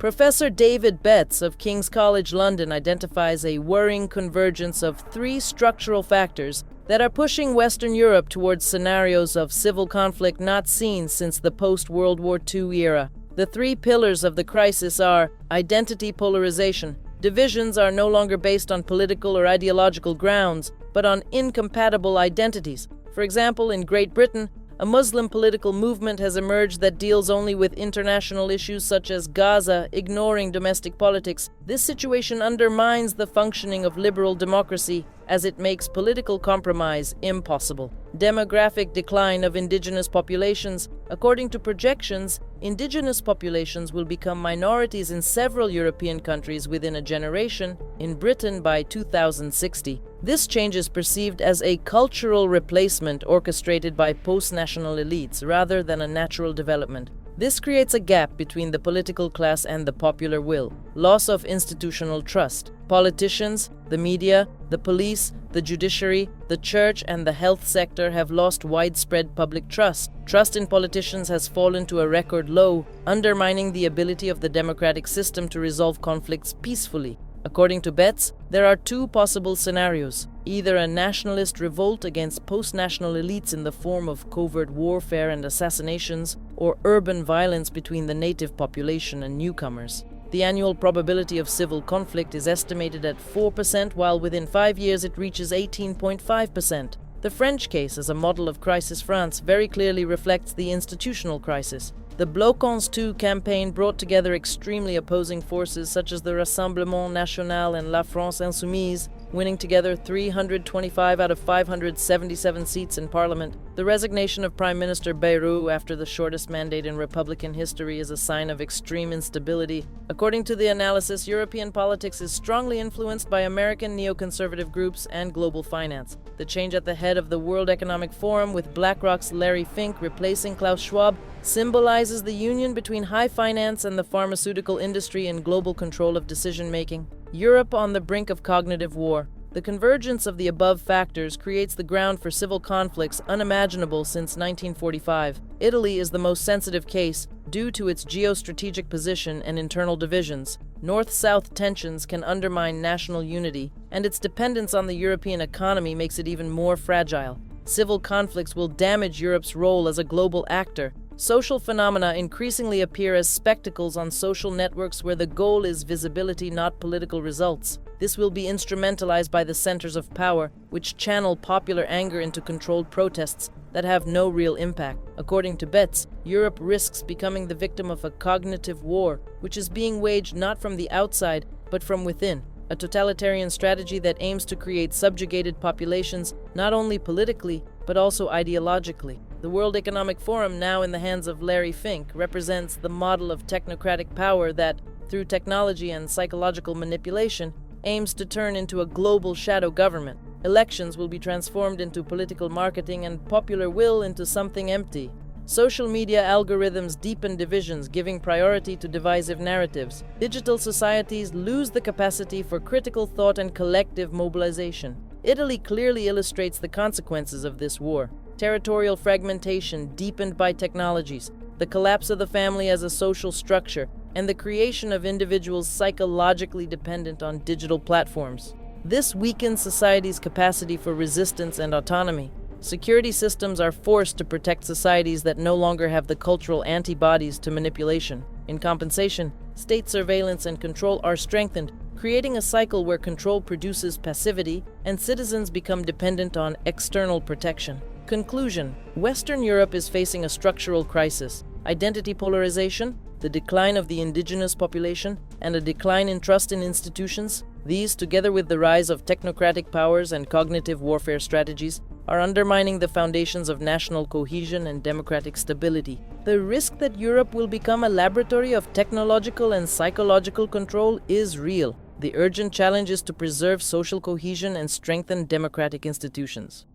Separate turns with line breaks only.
Professor David Betts of King's College London identifies a worrying convergence of three structural factors that are pushing Western Europe towards scenarios of civil conflict not seen since the post-World War II era. The three pillars of the crisis are identity polarization. Divisions are no longer based on political or ideological grounds, but on incompatible identities. For example, in Great Britain, a Muslim political movement has emerged that deals only with international issues such as Gaza, ignoring domestic politics. This situation undermines the functioning of liberal democracy as it makes political compromise impossible. Demographic decline of indigenous populations. According to projections, indigenous populations will become minorities in several European countries within a generation, in Britain by 2060. This change is perceived as a cultural replacement orchestrated by post-national elites rather than a natural development. This creates a gap between the political class and the popular will. Loss of institutional trust. Politicians, the media, the police, the judiciary, the church, and the health sector have lost widespread public trust. Trust in politicians has fallen to a record low, undermining the ability of the democratic system to resolve conflicts peacefully. According to Betts, there are two possible scenarios: either a nationalist revolt against post-national elites in the form of covert warfare and assassinations, or urban violence between the native population and newcomers. The annual probability of civil conflict is estimated at 4%, while within 5 years it reaches 18.5%. The French case, as a model of crisis France, very clearly reflects the institutional crisis. The Bloquons II campaign brought together extremely opposing forces such as the Rassemblement National and La France Insoumise, winning together 325 out of 577 seats in parliament. The resignation of Prime Minister Bayrou after the shortest mandate in Republican history is a sign of extreme instability. According to the analysis, European politics is strongly influenced by American neoconservative groups and global finance. The change at the head of the World Economic Forum, with BlackRock's Larry Fink replacing Klaus Schwab, symbolizes the union between high finance and the pharmaceutical industry in global control of decision-making. Europe on the brink of cognitive war. The convergence of the above factors creates the ground for civil conflicts unimaginable since 1945. Italy is the most sensitive case due to its geostrategic position and internal divisions. North-south tensions can undermine national unity, and its dependence on the European economy makes it even more fragile. Civil conflicts will damage Europe's role as a global actor. Social phenomena increasingly appear as spectacles on social networks where the goal is visibility, not political results. This will be instrumentalized by the centers of power, which channel popular anger into controlled protests that have no real impact. According to Betts, Europe risks becoming the victim of a cognitive war, which is being waged not from the outside, but from within. A totalitarian strategy that aims to create subjugated populations, not only politically, but also ideologically. The World Economic Forum, now in the hands of Larry Fink, represents the model of technocratic power that, through technology and psychological manipulation, aims to turn into a global shadow government. Elections will be transformed into political marketing and popular will into something empty. Social media algorithms deepen divisions, giving priority to divisive narratives. Digital societies lose the capacity for critical thought and collective mobilization. Italy clearly illustrates the consequences of this war. Territorial fragmentation deepened by technologies, the collapse of the family as a social structure, and the creation of individuals psychologically dependent on digital platforms. This weakens society's capacity for resistance and autonomy. Security systems are forced to protect societies that no longer have the cultural antibodies to manipulation. In compensation, state surveillance and control are strengthened, creating a cycle where control produces passivity and citizens become dependent on external protection. Conclusion: Western Europe is facing a structural crisis. Identity polarization, the decline of the indigenous population, and a decline in trust in institutions. These, together with the rise of technocratic powers and cognitive warfare strategies, are undermining the foundations of national cohesion and democratic stability. The risk that Europe will become a laboratory of technological and psychological control is real. The urgent challenge is to preserve social cohesion and strengthen democratic institutions.